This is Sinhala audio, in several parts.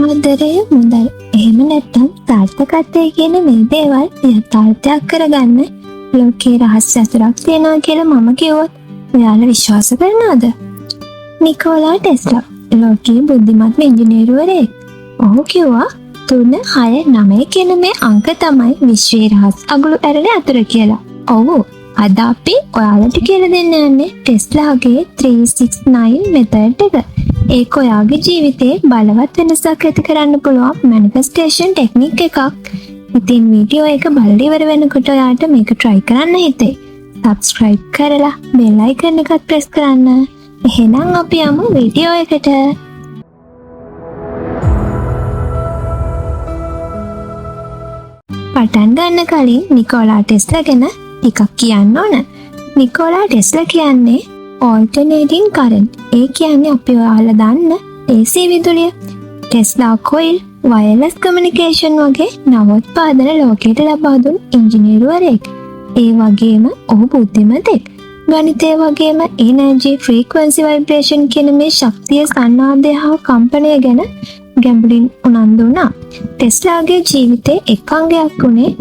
ආදරය මුදල්. එහෙම නැත්නම් සාර්ථකත්වය කියන මේ දේවල් යථාර්ථයක් කරගන්න ලෝකේ රහස් ඇසුරක් තියෙනවා කියලා මම කිව්වොත් ඔයාලා විශ්වාස කරනවද? නිකෝලා ටෙස්ලා ලෝකයේ බුද්ධිමත්ම ඉංජිනේරුවරයෙක්. ඔහු කිව්වා 3, 6, 9 කියන මේ අංක තමයි විශ්වයේ රහස් අගුළු ඇරලේ අතුර කියලා. ඔව්. අද අපි ඔයාලට කියලා දෙන්න යන්නේ ටෙස්ලාගේ 369 මෙතඩ් එක. ඒක ඔයාගේ ජීවිතේ බලවත් වෙනසක් ඇති කරන්න පුළුවන් මැනිෆෙස්ටේෂන් ටෙක්නික් එකක්. ඉතින් වීඩියෝ එක බලලා ඉවර වෙනකොට ඔයාලට මේක try කරන්න හිතේ. subscribe කරලා bell icon එකත් press කරන්න. එහෙනම් අපි යමු වීඩියෝ එකට. පටන් ගන්න කලින් නිකෝලා ටෙස්ලා ගැන ටිකක් කියන්න ඕන. නිකෝලා ටෙස්ලා කියන්නේ alternating current. ඒ කියන්නේ අපි ඔයාලා දන්න AC විදුලිය. ටෙස්ලා කොයිල්, wireless communication වගේ නවෝත්පාදන ලෝකයට ලබා දුන් ඉංජිනේරුවරයෙක්. ඒ වගේම ඔහු බුද්ධිමතෙක්. ගණිතය වගේම energy, frequency, vibration කියන මේ ශක්තිය, සන්නාදය හා කම්පනය ගැන ගැඹුරින් උනන්දු වුණා. ටෙස්ලාගේ ජීවිතේ එක් අංගයක් වුණේ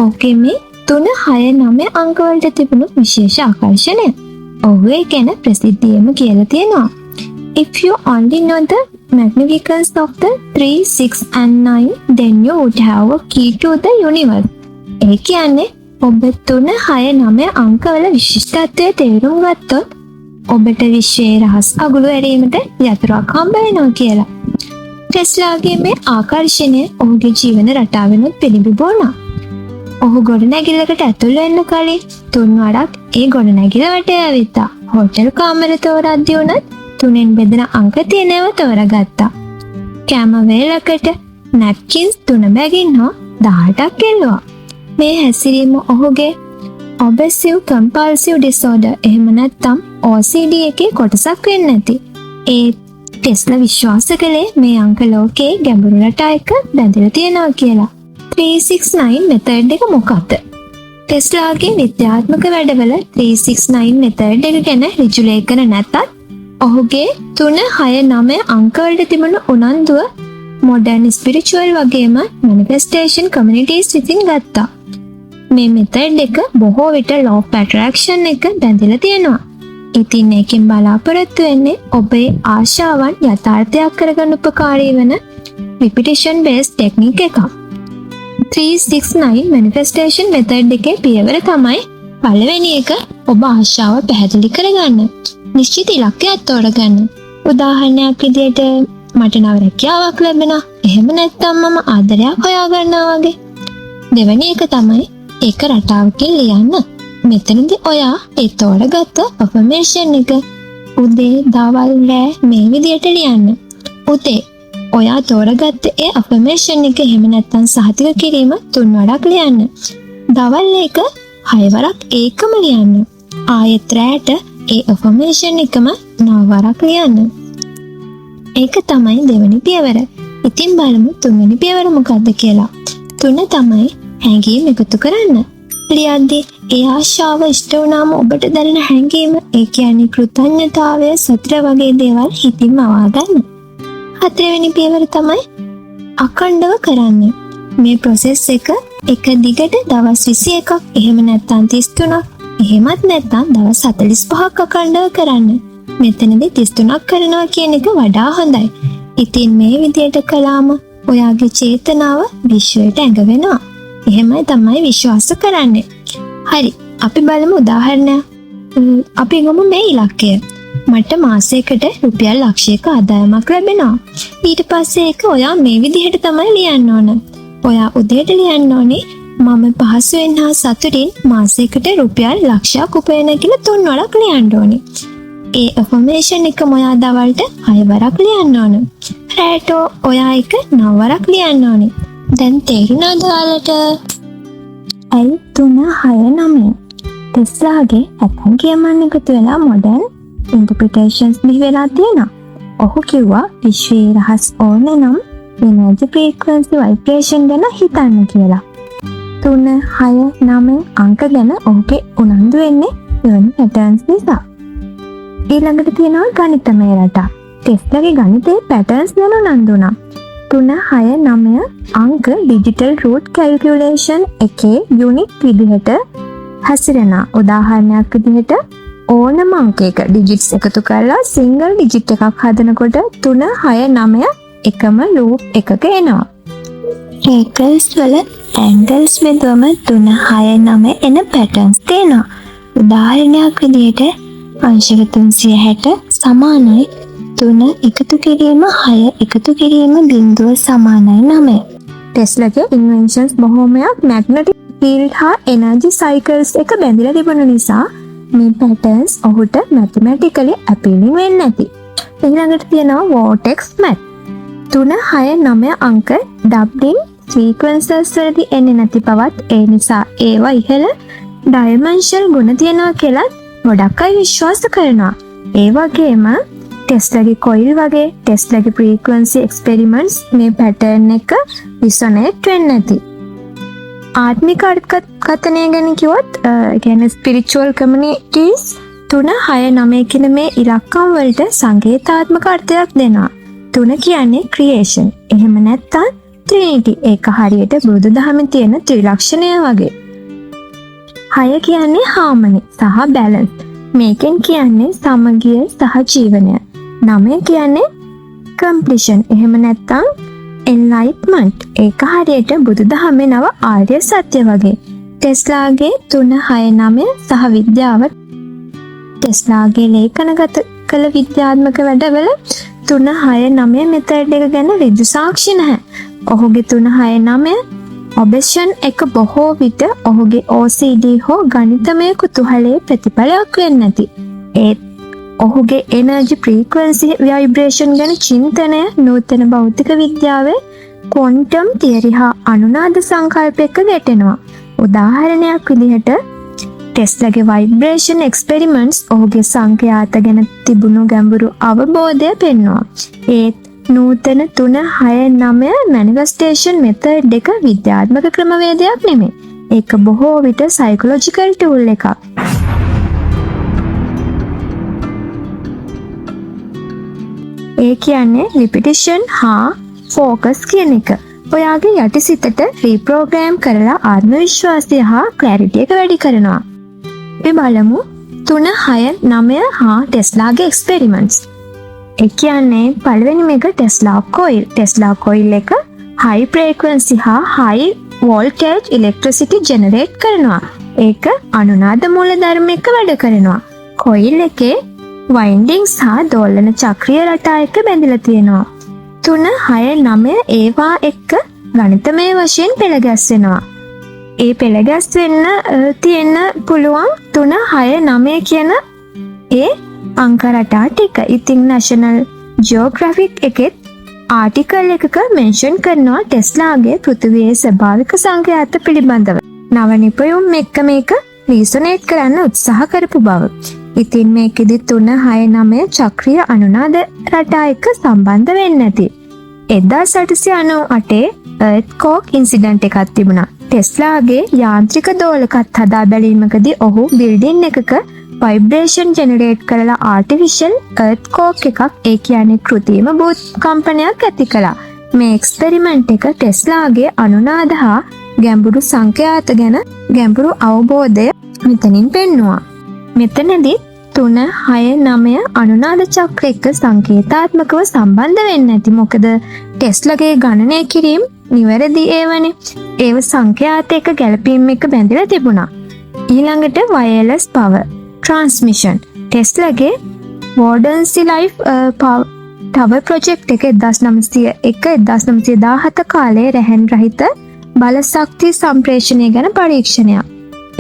ඔහුගේ මේ 3, 6, 9 අංකවලට තිබුණු විශේෂ ආකර්ෂණය. ඔහු ඒ ගැන ප්‍රසිද්ධියම කියලා තියෙනවා. If you only know the magnificence of the 3, 6 and 9, then you would have a key to the universe. ඒ කියන්නේ ඔබ 3, 6, 9 අංකවල විශිෂ්ටත්වය තේරුම් ගත්තොත් ඔබට විශ්වයේ රහස් අගුළු ඇරීමට යතුරක් හම්බ වෙනවා කියලා. ටෙස්ලාගේ මේ ආකර්ෂණය ඔහුගේ ජීවන රටාවෙනුත් පිළිබිඹුණා. ඔහු ගොඩනැගිල්ලකට ඇතුල් වෙන්න කලින් 3 වරක් ඒ ගොඩනැගිල්ල වටේ ඇවිත්තා. හෝටල් කාමර තෝරද්දී උනත් 3න් බෙදෙන අංක තියෙනව තෝරගත්තා. කැම වේලකට නැප්කින්ස් 3 බැගින් හෝ 18ක් එල්ලුවා. මේ හැසිරීම ඔහුගේ obsessive compulsive disorder එහෙම නැත්නම් OCD එකේ කොටසක් වෙන්න ඇති. ඒ ටෙස්ලා විශ්වාස කළේ මේ අංක ලෝකයේ ගැඹුරු රටා එක බැඳලා තියෙනවා කියලා. 369 මෙතඩ් එක මොකක්ද? ටෙස්ලාගේ විද්‍යාත්මක වැඩවල 369 මෙතඩ් එක ගැන ඍජු ලේඛන නැතත් ඔහුගේ 3, 6, 9 අංකවලට තිබුණු උනන්දුව modern spiritual වගේම manifestation communities විසින් ගත්තා. මේ මෙතඩ් එක බොහෝ විට law of attraction එක බැඳලා තියෙනවා. ඉතින් මේකෙන් බලාපොරොත්තු වෙන්නේ ඔබේ ආශාවන් යථාර්ථයක් කරගන්න උපකාරී වෙන repetition based technique එකක්. 369 manifestation method එකේ පියවර තමයි පළවෙනි එක ඔබ ආශාව පැහැදිලි කරගන්න. නිශ්චිත ඉලක්කයක් තෝරගන්න. උදාහරණයක් විදිහට මට නව රැකියාවක් ලැබෙනවා. එහෙම නැත්නම් මම ආදරයක් හොයාගන්නවා වගේ. දෙවෙනි එක තමයි ඒක රටාවකින් ලියන්න. මෙතනදී ඔයා ඒ තෝරගත්ත affirmation එක උදේ, දවල්, රෑ මේ විදිහට ලියන්න. උදේ ඔයා තෝරගත්ත ඒ affirmation එක එහෙම නැත්නම් සහතික කිරීම 3 වරක් ලියන්න. දවල් එක 6 වරක් ඒකම ලියන්න. ආයෙත් රෑට ඒ affirmation එකම 9 වරක් ලියන්න. ඒක තමයි දෙවෙනි පියවර. ඉතින් බලමු තුන්වෙනි පියවර මොකක්ද කියලා. 3 තමයි හැඟීම් එකතු කරන්න. ලියද්දී ඒ ආශාව ඉෂ්ට වුණාම ඔබට දැනෙන හැඟීම, ඒ කියන්නේ කෘතඥතාවය, සතුට වගේ දේවල් හිතින්ම අවා ගන්න. 4වෙනි පියවර තමයි අඛණ්ඩව කරන්න. මේ process එක දිගට දවස් 21ක් එහෙම නැත්නම් 33ක් එහෙමත් නැත්නම් දවස් 45ක් අඛණ්ඩව කරන්න. මෙතනදී 33ක් කරනවා කියන එක වඩා හොඳයි. ඉතින් මේ විදිහට කළාම ඔයාගේ චේතනාව විශ්වයට ඇඟ වෙනවා. එහෙමයි තමයි විශ්වාස කරන්නේ. හරි, අපි බලමු උදාහරණයක්. අපි ගමු මේ ඉලක්කය. මට මාසයකට රුපියල් ලක්ෂයක ආදායමක් ලැබෙනවා. ඊට පස්සේ ඒක ඔයා මේ විදිහට තමයි ලියන්න ඕන. ඔයා උදේට ලියන්න ඕනේ මම පහසුවෙන් හා සතුටින් මාසයකට රුපියල් ලක්ෂයක් උපයන කියලා 3 වරක් ලියන්න ඕනේ. ඒ affirmation එක ඔයා දවල්ට 6 වරක් ලියන්න ඕන. රැට ඔයා එක 9 වරක් ලියන්න ඕනේ. දැන් තේරුණාද ඔයාලට? ඇයි 3, 6, 9 ටෙස්ලාගේ ඇතන් කියමන් එකතු වෙලා modern interpretations බිහි වෙලා තියෙනවා. ඔහු කිව්වා විශ්වයේ රහස් ඕනේ නම් energy, frequency, vibration ගැන හිතන්න කියලා. 3, 6, 9 අංක ගැන ඔහුගේ උනන්දු වෙන්නේ එවැනි patterns නිසා. ඊළඟට තියෙනවා ගණිතමය රටා. ටෙස්ලාගේ ගණිතයේ patterns ගැන උනන්දු වුණා. 3, 6, 9 අංක ඩිජිටල් රූට් කැල්කියුලේෂන් එකේ යුනිට් විදිහට හැසිරෙනවා. උදාහරණයක් විදිහට ඕනම අංකයක ඩිජිට්ස් එකතු කරලා සිංගල් ඩිජිට් එකක් හදනකොට 3, 6, 9 එකම ලූප් එකක එනවා. රේකල්ස් වල ඇන්ගල්ස් බෙදුවම 3, 6, 9 එන පැටර්න්ස් තියෙනවා. උදාහරණයක් විදිහට අංශක 360 සමානයි 3 එකතු කිරීම 6 එකතු කිරීම බිංදුව සමානයි 9. ටෙස්ලාගේ ඉන්වෙන්ෂන්ස් බොහෝමයක් මැග්නටික් ෆීල්ඩ් හා එනර්ජි සයිකල්ස් එක බැඳිලා තිබුණ නිසා මේ පැටර්න්ස් ඔහුට මැතමැටිකලි අපීලින් වෙන්නේ නැති. ඊළඟට තියෙනවා වෝටෙක්ස් මැත්. 3, 6, 9 අංක ඩබ්ලින් සීක්වෙන්සර්ස් වලදී එන්නේ නැති බවත් ඒ නිසා ඒවා ඉහළ ඩයිමෙන්ෂනල් ගුණ තියෙනවා කියලා ගොඩක් අය විශ්වාස කරනවා. ඒ වගේම ටෙස්ලාගේ කොයිල් වගේ ටෙස්ලාගේ ෆ්‍රීකවන්සි එක්ස්පෙරිමන්ට්ස් මේ පැටර්න් එක රිසොනේට් වෙන්නේ නැති. ආත්මික අර්ථකථනය ගැන කිව්වොත් කියන්නේ ස්පිරිචුවල් කමියුනිටිස් 3, 6, 9 කියන මේ ඉලක්කම් වලට සංකේතාත්මක අර්ථයක් දෙනවා. 3 කියන්නේ ක්‍රියේෂන්. එහෙම නැත්නම් ත්‍රිනිටි. ඒක හරියට බුදුදහමේ තියෙන ත්‍රිලක්ෂණය වගේ. 6 කියන්නේ හාමනි සහ බැලන්ස්. මේකෙන් කියන්නේ සමගිය සහ ජීවනය. 9 කියන්නේ කම්ප්ලීෂන්. එහෙම නැත්නම් එන්ලයිට්මන්ට්. ඒක හරියට බුදුදහමේ නව ආර්ය සත්‍ය වගේ. ටෙස්ලාගේ 3, 6, 9 සහ විද්‍යාව ටෙස්ලාගේ ලේඛනගත කළ විද්‍යාත්මක වැඩවල 3, 6, 9 මෙතඩ් එක ගැන ඍජු සාක්ෂි නැහැ. ඔහුගේ 3, 6, 9 ඔබෙෂන් එක බොහෝ විට ඔහුගේ OCD හෝ ගණිතමය කුතුහලයේ ප්‍රතිඵලයක් වෙන්නේ නැති. ඒත් ඔහුගේ එනර්ජි ෆ්‍රීකවන්සි වයිබ්‍රේෂන් ගැන චින්තනය නූතන භෞතික විද්‍යාවේ ක්වොන්ටම් තියරි හා අනුනාද සංකල්පයක ගැටෙනවා. උදාහරණයක් විදිහට ටෙස්ලාගේ වයිබ්‍රේෂන් එක්ස්පෙරිමන්ට්ස් ඔහුගේ සංඛ්‍යාත ගැන තිබුණු ගැඹුරු අවබෝධය පෙන්වනවා. ඒත් නූතන 3, 6, 9 මැනිෆෙස්ටේෂන් මෙතඩ් එක විද්‍යාත්මක ක්‍රමවේදයක් නෙමෙයි. ඒක බොහෝ විට සයිකොලොජිකල් ටූල් එකක්. ඒ කියන්නේ රිපිටිෂන් හා ෆෝකස් කියන එක. ඔයාගේ යටිසිතට රීප්‍රෝග්‍රෑම් කරලා ආත්ම විශ්වාසය හා ක්ලැරිටි එක වැඩි කරනවා. අපි බලමු 3, 6, 9 හා ටෙස්ලාගේ එක්ස්පෙරිමන්ට්ස්. ඒ කියන්නේ පළවෙනිම එක ටෙස්ලා කොයිල්. ටෙස්ලා කොයිල් එක හයි ෆ්‍රීකවන්සි හා හයි වෝල්ටේජ් ඉලෙක්ට්‍රිසිටි ජෙනරේට් කරනවා. ඒක අනුනාද මූලධර්මයක වැඩ කරනවා. කොයිල් එකේ වයින්ඩින්ග්ස් හා දෝලන චක්‍රීය රටා එක බැඳිලා තියෙනවා. 3, 6, 9 ඒවා එක්ක ගණිතමය වශයෙන් පෙළගැස්වෙනවා. ඒ පෙළගැස්වෙන්න තියෙන්න පුළුවන් 3, 6, 9 කියන ඒ අංක රටා ටික. ඉතින් නැෂනල් ජියෝග්‍රැෆික් එකෙත් ආටිකල් එකක මෙන්ෂන් කරනවා ටෙස්ලාගේ පෘථිවියේ ස්වභාවික සංඛ්‍යාත පිළිබඳව. නව නිපැයුම් එක්ක මේක රීසොනේට් කරන්න උත්සාහ කරපු බව. ඉතින් මේකෙදි 3, 6, 9 චක්‍රීය අනුනාද රටා එක්ක සම්බන්ධ වෙන්නේ නැති. 1898 එර්ත්කෝක් ඉන්සිඩන්ට් එකක් තිබුණා. ටෙස්ලාගේ යාන්ත්‍රික දෝලකත් හදා බැලීමකදී ඔහු බිල්ඩින් එකක වයිබ්‍රේෂන් ජෙනරේට් කරලා ආටිෆිෂල් එර්ත්කෝක් එකක්, ඒ කියන්නේ කෘත්‍රිම භූකම්පනයක් ඇති කළා. මේ එක්ස්පෙරිමන්ට් එක ටෙස්ලාගේ අනුනාද හා ගැඹුරු සංඛ්‍යාත ගැන ගැඹුරු අවබෝධය මෙතනින් පෙන්නුවා. මෙතනදී 3, 6, 9 අනුනාද චක්‍ර එක්ක සංකේතාත්මකව සම්බන්ධ වෙන්නේ නැති. මොකද ටෙස්ලාගේ ගණනය කිරීම නිවැරදි ඒවනේ. ඒව සංඛ්‍යාත එක්ක ගැලපීම් එක බැඳිලා තිබුණා. ඊළඟට වයර්ලස් පවර් ට්‍රාන්ස්මිෂන්. ටෙස්ලාගේ වෝඩන්සි ලයිෆ් ටවර් ප්‍රොජෙක්ට් එක 1901-1917 කාලේ රැහෙන් රහිත බල ශක්ති සම්ප්‍රේෂණය ගැන පරීක්ෂණයක්.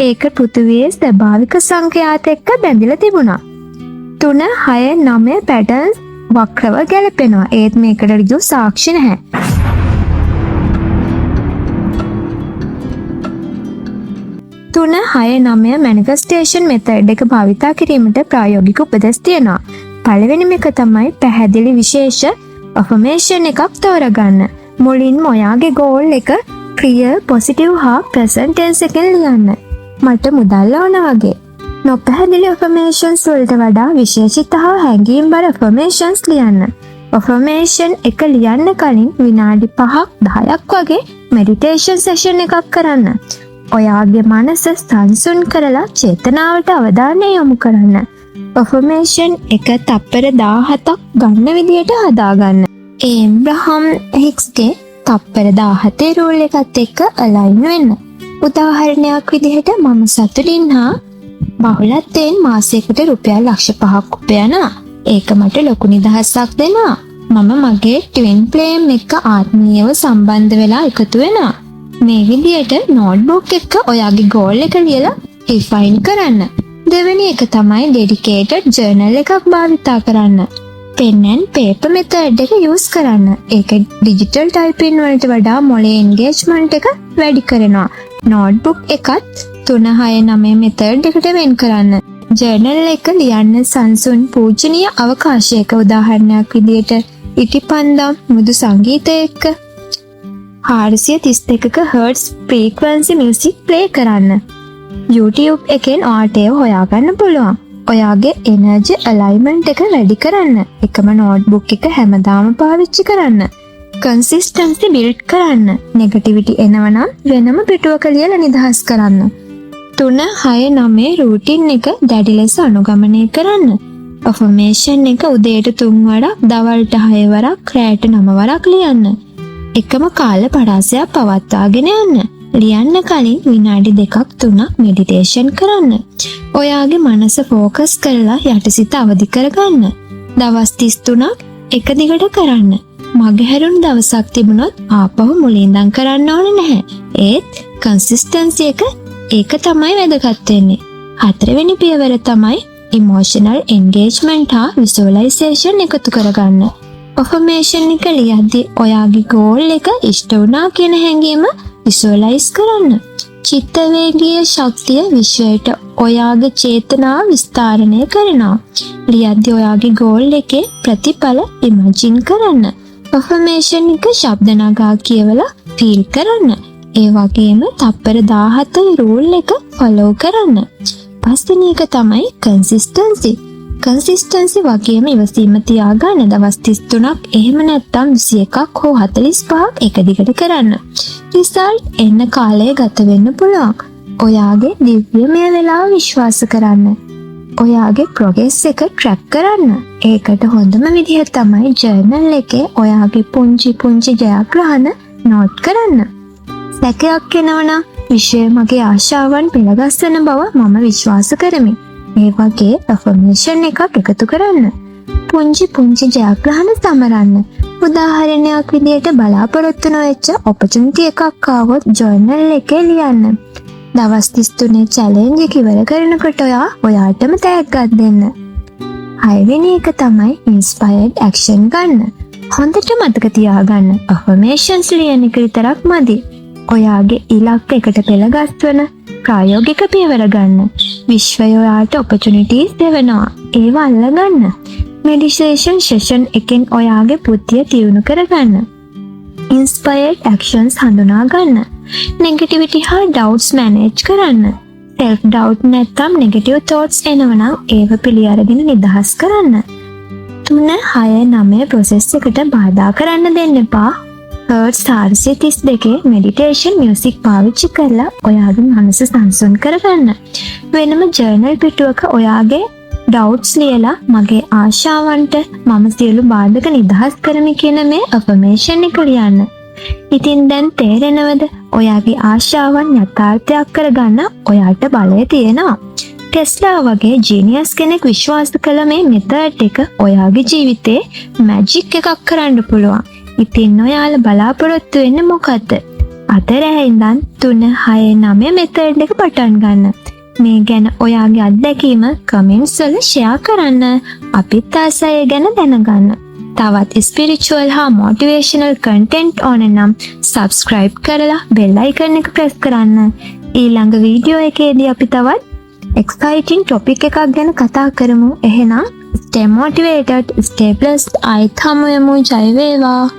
ඒක පෘථිවියේ ස්වභාවික සංඛ්‍යාත එක්ක බැඳිලා තිබුණා. 3, 6, 9 පැටර්න්ස් වක්‍රව ගැලපෙනවා. ඒත් මේකට ඍජු සාක්ෂි නැහැ. තුන 6, 9 මැනිෆෙස්ටේෂන් මෙතඩ් එක භාවිතා කිරීමට ප්‍රායෝගික උපදෙස් තියෙනවා. පළවෙනිම එක තමයි පැහැදිලි විශේෂ අෆර්මේෂන් එකක් තෝරගන්න. මුලින්ම ඔයාගේ ගෝල් එක ක්ලියර්, පොසිටිව් හා ප්‍රසන්ට් ටෙන්ස් එකෙන් ලියන්න. මට මුදල් ඕන වගේ. නොපැහැදිලි අෆර්මේෂන්ස් වලට වඩා විශේෂිත හා හැඟීම්බර අෆර්මේෂන්ස් ලියන්න. affirmation එක ලියන්න කලින් විනාඩි 5ක් 10ක් වගේ meditation session එකක් කරන්න. ඔයාගේ මනස සංසුන් කරලා චේතනාවට අවධානය යොමු කරන්න. affirmation එක තප්පර 17ක් ගන්න විදියට හදාගන්න. ඒබ්‍රහම් හික්ස්ගේ තප්පර 17 රූල් එකත් එක්ක align වෙන්න. උදාහරණයක් විදිහට මම සතුටින් හා බහුලත්වයෙන් මාසයකට රුපියල් ලක්ෂ 5ක් උපයනවා. ඒක මට ලොකු නිදහසක් දෙනවා. මම මගේ ට්වින් ෆ්ලේම් එක්ක ආත්මීයව සම්බන්ධ වෙලා එකතු වෙනවා. මේ විදියට නෝට්බුක් එක ඔයාගේ ගෝල් එක ලියලා රිෆයින් කරන්න. දෙවෙනි එක තමයි ඩෙඩිකේටඩ් ජර්නල් එකක් භාවිතා කරන්න. pen and paper method එක යූස් කරන්න. ඒක ඩිජිටල් ටයිපින් වලට වඩා මොලේ එන්ගේජ්මන්ට් එක වැඩි කරනවා. නෝට්බුක් එකත් 3 6 9 මෙතඩ් එකට වෙන් කරන්න. ජර්නල් එක ලියන්න සංසුන් පූජනීය අවකාශයක. උදාහරණයක් විදිහට ඉටිපන්දම් මෘදු සංගීතය එක්ක 432ක හර්ට්ස් ෆ්‍රීකවන්සි මියුසික් ප්ලේ කරන්න. YouTube එකෙන් ඔයාට ඒව හොයාගන්න පුළුවන්. ඔයාගේ එනර්ජි අලයින්මන්ට් එක වැඩි කරන්න. එකම නෝට්බුක් එක හැමදාම පාවිච්චි කරන්න. කන්සිස්ටන්සි බිල්ඩ් කරන්න. නෙගටිවිටි එනවනම් වෙනම පිටුවක ලියලා නිදහස් කරන්න. 3 6 9 රූටින් එක දැඩි ලෙස අනුගමනය කරන්න. affirmation එක උදේට 3 වරක්, දවල්ට 6 වරක්, රැට 9 වරක් ලියන්න. එකම කාල පරාසයක් පවත්වාගෙන යන්න. ලියන්න කලින් විනාඩි 2ක් 3ක් මෙඩිටේෂන් කරන්න. ඔයාගේ මනස ફોකස් කරලා යටසිත අවදි කරගන්න. දවස් 33ක් එක දිගට කරන්න. මගහැරුණු දවසක් තිබුණොත් ආපහු මුලින්දන් කරන්න ඕන නැහැ. ඒත් කන්සිස්ටන්සි එක ඒක තමයි වැදගත් වෙන්නේ. 4 වෙනි පියවර තමයි ඉමෝෂනල් එන්ගේජ්මන්ට් හා විසුවලයිසේෂන් එකතු කරගන්න. affirmation එක ලියද්දී ඔයාගේ ගෝල් එක ඉෂ්ට වුණා කියන හැඟීම විසුවලයිස් කරන්න. චිත්ත වේගීය ශක්තිය විශ්වයට ඔයාගේ චේතනාව විස්තරණය කරනවා. ලියද්දී ඔයාගේ ගෝල් එකේ ප්‍රතිඵල ඉමැජින් කරන්න. affirmation එක ශබ්ද නගා කියවලා ෆීල් කරන්න. ඒ වගේම තප්පර 17 රූල් එක ෆලෝ කරන්න. පස්වෙනි එක තමයි කන්සිස්ටන්සි. කන්සිස්ටන්සි වගේම ඉවසීම තියාගන්න. දවස් 33ක් එහෙම නැත්නම් 21ක් හෝ 45ක් එක දිගට කරන්න. රිසල්ට් එන්න කාලය ගත වෙන්න පුළුවන්. ඔයාගේ දිව්‍යමය වෙලාව විශ්වාස කරන්න. ඔයාගේ ප්‍රොග්‍රෙස් එක ට්‍රැක් කරන්න. ඒකට හොඳම විදිහ තමයි ජර්නල් එකේ ඔයාගේ පුංචි ජයග්‍රහණ නෝට් කරන්න. සැකයක් එනවනම් විශ්වය මගේ ආශාවන් පෙළගස්සන බව මම විශ්වාස කරමි. මේ වගේ affirmation එකක් එකතු කරන්න. පුංචි ජයග්‍රහණ සමරන්න. උදාහරණයක් විදිහට බලාපොරොත්තු නොවෙච්ච opportunity එකක් ආවොත් ජර්නල් එකේ ලියන්න. දවස් 33 challenge එක ඉවර කරනකොට ඔයාටම තෑග්ගක් දෙන්න. 6 වෙනි එක තමයි inspired action ගන්න. හොඳට මතක තියාගන්න affirmations ලියන එක විතරක් මදි. ඔයාගේ ඉලක්ක එකට පෙළගස්වන ප්‍රායෝගික පියවර ගන්න. විශ්වය ඔයාට opportunities දෙවනවා. ඒව අල්ලගන්න. meditation session එකෙන් ඔයාගේ බුද්ධිය තියුණු කරගන්න. inspired actions හඳුනා ගන්න. negativity හා doubts manage කරන්න. self doubt නැත්නම් negative thoughts එනවනම් ඒව පිළි අරගෙන නිදහස් කරන්න. 3 6 9 process එකට බාධා කරන්න දෙන්න එපා. හර්ට්ස් 432 මෙඩිටේෂන් මියුසික් පාවිච්චි කරලා ඔයාගේ මනස සංසුන් කරගන්න. වෙනම ජර්නල් පිටුවක ඔයාගේ ඩවුට්ස් ලියලා මගේ ආශාවන්ට මම සියලු බාධක නිදහස් කරමි කියන මේ affirmation එක ලියන්න. ඉතින් දැන් තේරෙනවද ඔයාගේ ආශාවන් යථාර්ථයක් කරගන්න ඔයාට බලය තියෙනවා. ටෙස්ලා වගේ ජීනියස් කෙනෙක් විශ්වාස කළ මේ මෙතඩ් එක ඔයාගේ ජීවිතේ මැජික් එකක් කරන්න පුළුවන්. ඉතින් ඔයාලා බලාපොරොත්තු වෙන්නේ මොකද්ද? අතරේ ඉඳන් 3 6 9 මෙතඩ් එක පටන් ගන්න. මේ ගැන ඔයාගේ අත්දැකීම කමෙන්ට්ස් වල ෂෙයා කරන්න. අපිත් ආසය ගැන දැනගන්න. තවත් ස්පිරිචුවල් හා මොටිවේෂනල් කන්ටෙන්ට් ඕන නම් සබ්ස්ක්‍රයිබ් කරලා බෙල් අයිකන් එක ප්‍රෙස් කරන්න. ඊළඟ වීඩියෝ එකේදී අපි තවත් එක්සයිටිං ටොපික් එකක් ගැන කතා කරමු. එහෙනම් stay motivated, stay blessed. ආයෙත් හමු වෙමු. ජය වේවා.